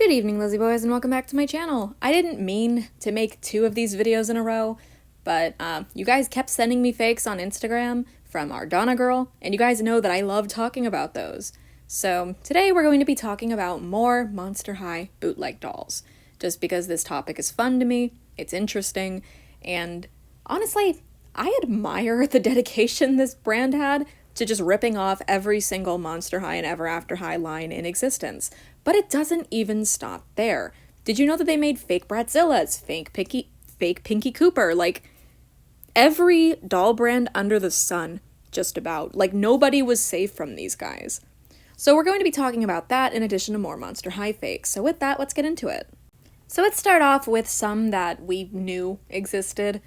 Good evening, Lizzie Boys, and welcome back to my channel. I didn't mean to make two of these videos in a row, but you guys kept sending me fakes on Instagram from Ardana Girl, and you guys know that I love talking about those. So today we're going to be talking about more Monster High bootleg dolls, just because this topic is fun to me, it's interesting, and honestly, I admire the dedication this brand had to just ripping off every single Monster High and Ever After High line in existence. But it doesn't even stop there. Did you know that they made fake Bratzillas, fake Pinky Cooper, like every doll brand under the sun, just about. Like nobody was safe from these guys. So we're going to be talking about that in addition to more Monster High fakes. So with that, let's get into it. So let's start off with some that we knew existed.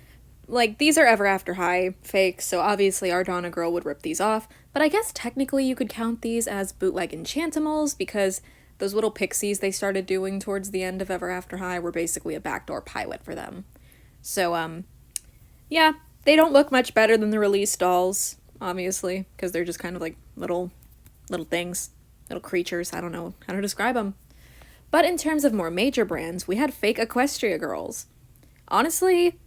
Like, these are Ever After High fakes, so obviously Ardana Girl would rip these off, but I guess technically you could count these as bootleg Enchantimals because those little pixies they started doing towards the end of Ever After High were basically a backdoor pilot for them. So, yeah, they don't look much better than the release dolls, obviously, because they're just kind of like little things, little creatures, I don't know how to describe them. But in terms of more major brands, we had fake Equestria Girls. Honestly,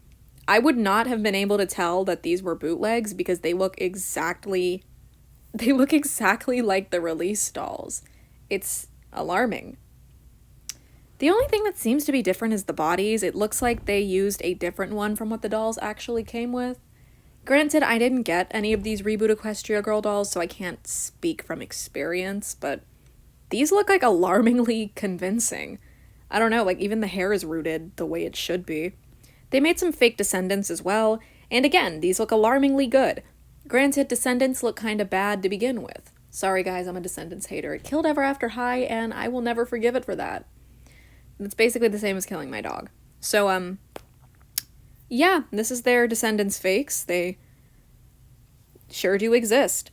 I would not have been able to tell that these were bootlegs because they look exactly like the release dolls. It's alarming. The only thing that seems to be different is the bodies. It looks like they used a different one from what the dolls actually came with. Granted, I didn't get any of these reboot Equestria Girl dolls, so I can't speak from experience, but these look like alarmingly convincing. I don't know, like even the hair is rooted the way it should be. They made some fake Descendants as well, and again, these look alarmingly good. Granted, Descendants look kinda bad to begin with. Sorry guys, I'm a Descendants hater. It killed Ever After High, and I will never forgive it for that. It's basically the same as killing my dog. So, yeah, this is their Descendants fakes. They sure do exist.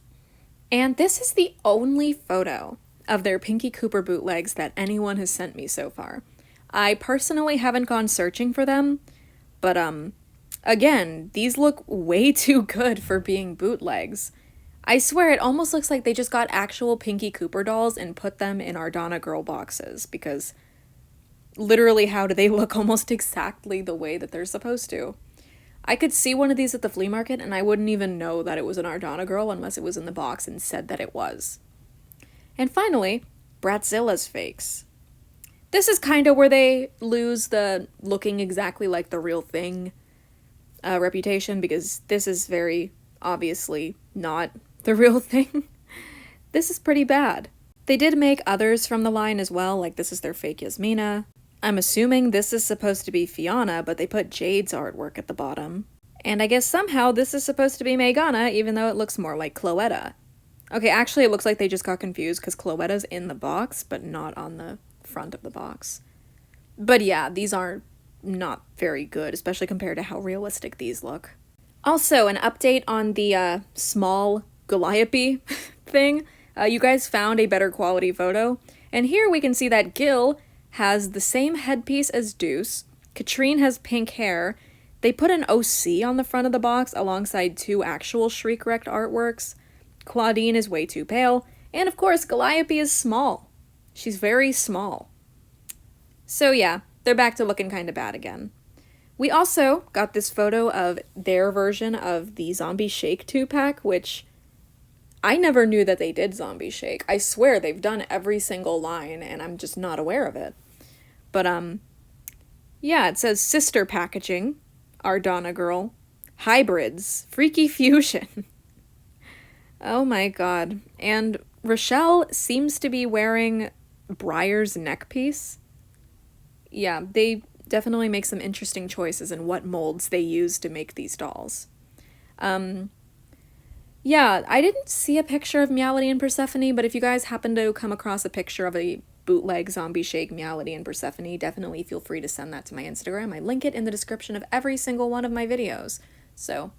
And this is the only photo of their Pinky Cooper bootlegs that anyone has sent me so far. I personally haven't gone searching for them, but, again, these look way too good for being bootlegs. I swear it almost looks like they just got actual Pinky Cooper dolls and put them in Ardana Girl boxes, because literally how do they look almost exactly the way that they're supposed to? I could see one of these at the flea market and I wouldn't even know that it was an Ardana Girl unless it was in the box and said that it was. And finally, Bratzilla's fakes. This is kind of where they lose the looking exactly like the real thing reputation, because this is very obviously not the real thing. This is pretty bad. They did make others from the line as well, like this is their fake Yasmina. I'm assuming this is supposed to be Fiona, but they put Jade's artwork at the bottom. And I guess somehow this is supposed to be Megana, even though it looks more like Cloetta. Okay, actually it looks like they just got confused because Cloetta's in the box, but not on the front of the box. But yeah, these are not very good, especially compared to how realistic these look. Also, an update on the small Goliath thing. You guys found a better quality photo, and here we can see that Gil has the same headpiece as Deuce, Katrine has pink hair, they put an OC on the front of the box alongside two actual Shriek Wrecked artworks, Claudine is way too pale, and of course Goliath is small. She's very small. So yeah, they're back to looking kinda bad again. We also got this photo of their version of the Zombie Shake 2-pack, which I never knew that they did Zombie Shake. I swear they've done every single line and I'm just not aware of it. But yeah, it says Sister Packaging, Ardana Girl, Hybrids, Freaky Fusion. Oh my god. And Rochelle seems to be wearing Briar's neckpiece. Yeah, they definitely make some interesting choices in what molds they use to make these dolls. Yeah, I didn't see a picture of Meowlity and Persephone, but if you guys happen to come across a picture of a bootleg Zombie Shake Meowlity and Persephone, definitely feel free to send that to my Instagram. I link it in the description of every single one of my videos. So,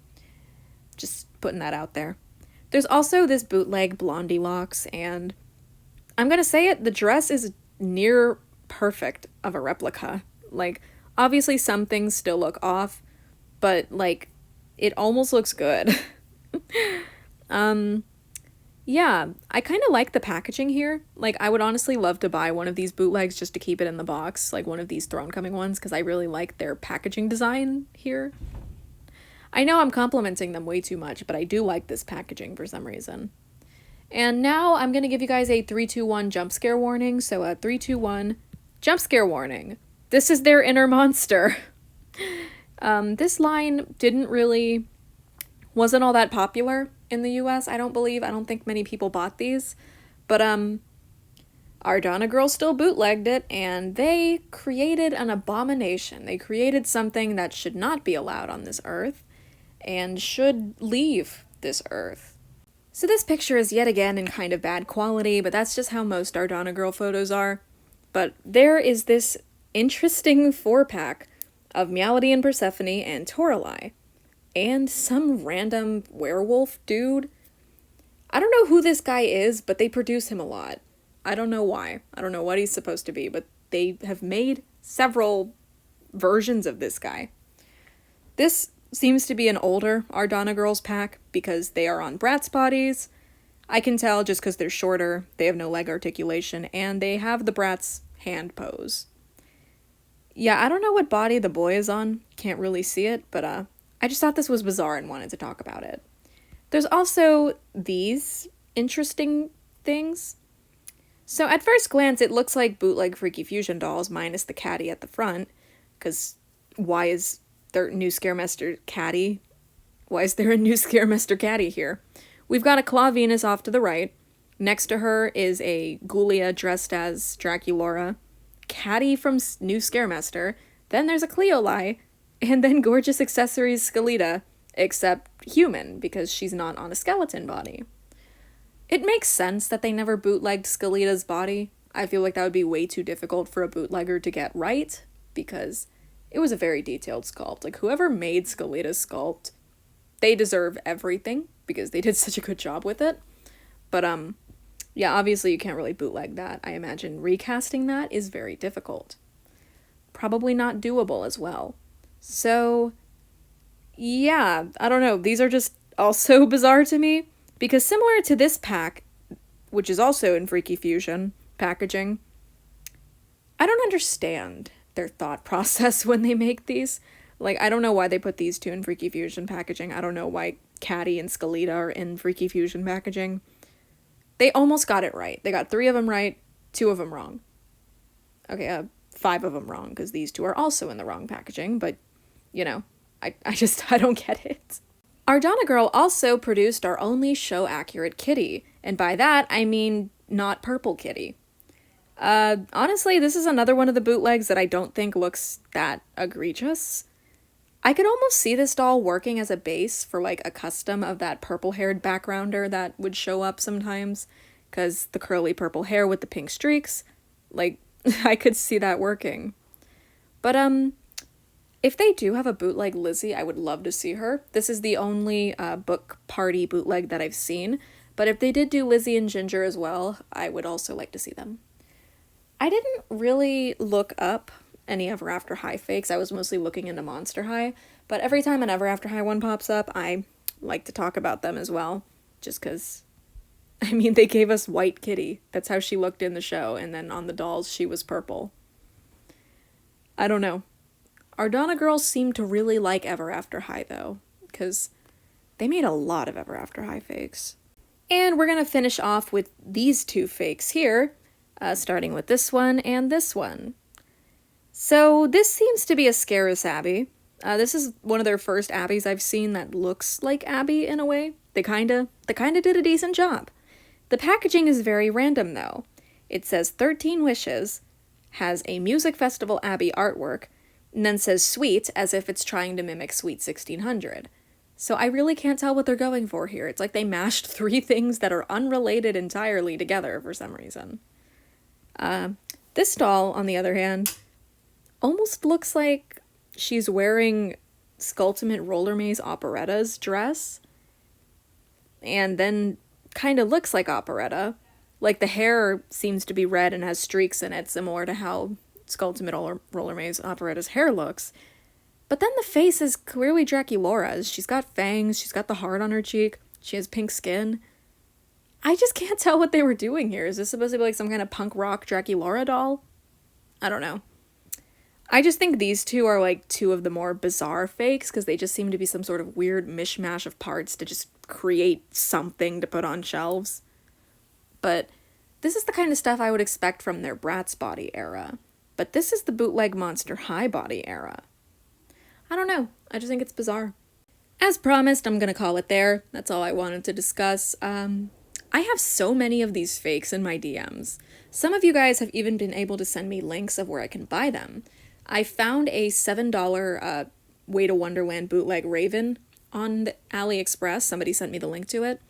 just putting that out there. There's also this bootleg Blondie Locks, and I'm gonna say it, the dress is near perfect of a replica. Like, obviously some things still look off, but, like, it almost looks good. Yeah, I kind of like the packaging here. Like, I would honestly love to buy one of these bootlegs just to keep it in the box, like one of these Throne Coming ones, because I really like their packaging design here. I know I'm complimenting them way too much, but I do like this packaging for some reason. And now I'm going to give you guys a 3-2-1 jump scare warning. So a 3-2-1 jump scare warning. This is their inner monster. This line wasn't all that popular in the US, I don't believe. I don't think many people bought these. But Ardana Girl still bootlegged it, and they created an abomination. They created something that should not be allowed on this earth and should leave this earth. So this picture is yet again in kind of bad quality, but that's just how most Ardana Girl photos are. But there is this interesting 4-pack of Meowity and Persephone and Toralei, and some random werewolf dude. I don't know who this guy is, but they produce him a lot. I don't know why. I don't know what he's supposed to be, but they have made several versions of this guy. This seems to be an older Ardana Girls pack because they are on Bratz bodies. I can tell just because they're shorter, they have no leg articulation, and they have the Bratz hand pose. Yeah, I don't know what body the boy is on. Can't really see it, but I just thought this was bizarre and wanted to talk about it. There's also these interesting things. So at first glance, it looks like bootleg Freaky Fusion dolls minus the caddy at the front, because why is there new Scaremaster caddy? Why is there a new Scaremaster caddy here? We've got a Claw Venus off to the right. Next to her is a Ghoulia dressed as Draculaura, caddy from new Scaremaster. Then there's a Cleolai, and then gorgeous accessories Skeleta, except human, because she's not on a skeleton body. It makes sense that they never bootlegged Skeleta's body. I feel like that would be way too difficult for a bootlegger to get right, because it was a very detailed sculpt. Like, whoever made Skeleta's sculpt, they deserve everything, because they did such a good job with it. But, yeah, obviously you can't really bootleg that. I imagine recasting that is very difficult. Probably not doable as well. So, yeah, I don't know. These are just also bizarre to me, because similar to this pack, which is also in Freaky Fusion packaging, I don't understand their thought process when they make these. Like, I don't know why they put these two in Freaky Fusion packaging. I don't know why Caddy and Skeleta are in Freaky Fusion packaging. They almost got it right. They got 3 of them right, 2 of them wrong. Okay, 5 of them wrong, because these two are also in the wrong packaging, but, you know, I don't get it. Ardana Girl also produced our only show-accurate kitty, and by that, I mean not purple kitty. Honestly, this is another one of the bootlegs that I don't think looks that egregious. I could almost see this doll working as a base for, like, a custom of that purple-haired backgrounder that would show up sometimes, because the curly purple hair with the pink streaks, like, I could see that working. But, if they do have a bootleg Lizzie, I would love to see her. This is the only book party bootleg that I've seen, but if they did do Lizzie and Ginger as well, I would also like to see them. I didn't really look up any Ever After High fakes. I was mostly looking into Monster High, but every time an Ever After High one pops up, I like to talk about them as well, just because, I mean, they gave us White Kitty. That's how she looked in the show, and then on the dolls, she was purple. I don't know. Ardana Girls seem to really like Ever After High, though, because they made a lot of Ever After High fakes. And we're going to finish off with these 2 fakes here, starting with this one and this one. So this seems to be a Scarus Abby. This is one of their first Abbies I've seen that looks like Abby in a way. They kinda did a decent job. The packaging is very random, though. It says 13 Wishes, has a Music Festival Abby artwork, and then says Sweet as if it's trying to mimic Sweet 1600. So I really can't tell what they're going for here. It's like they mashed 3 things that are unrelated entirely together for some reason. This doll, on the other hand, almost looks like she's wearing Skulltimate Roller Maze Operetta's dress, and then kind of looks like Operetta. Like, the hair seems to be red and has streaks in it, similar to how Skulltimate Roller Maze Operetta's hair looks. But then the face is clearly Draculaura's. She's got fangs, she's got the heart on her cheek, she has pink skin. I just can't tell what they were doing here. Is this supposed to be like some kind of punk rock Draculaura doll? I don't know. I just think these two are like two of the more bizarre fakes because they just seem to be some sort of weird mishmash of parts to just create something to put on shelves. But this is the kind of stuff I would expect from their Bratz body era. But this is the Bootleg Monster High body era. I don't know. I just think it's bizarre. As promised, I'm gonna call it there. That's all I wanted to discuss. I have so many of these fakes in my DMs. Some of you guys have even been able to send me links of where I can buy them. I found a $7 Way to Wonderland bootleg Raven on the AliExpress. Somebody sent me the link to it.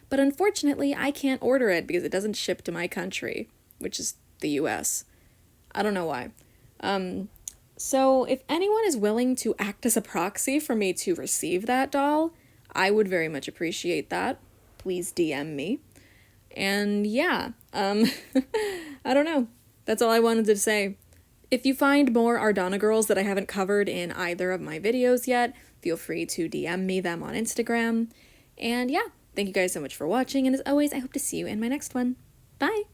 But unfortunately, I can't order it because it doesn't ship to my country, which is the US. I don't know why. So if anyone is willing to act as a proxy for me to receive that doll, I would very much appreciate that. Please DM me. And yeah, I don't know. That's all I wanted to say. If you find more Ardana girls that I haven't covered in either of my videos yet, feel free to DM me them on Instagram. And yeah, thank you guys so much for watching, and as always, I hope to see you in my next one. Bye!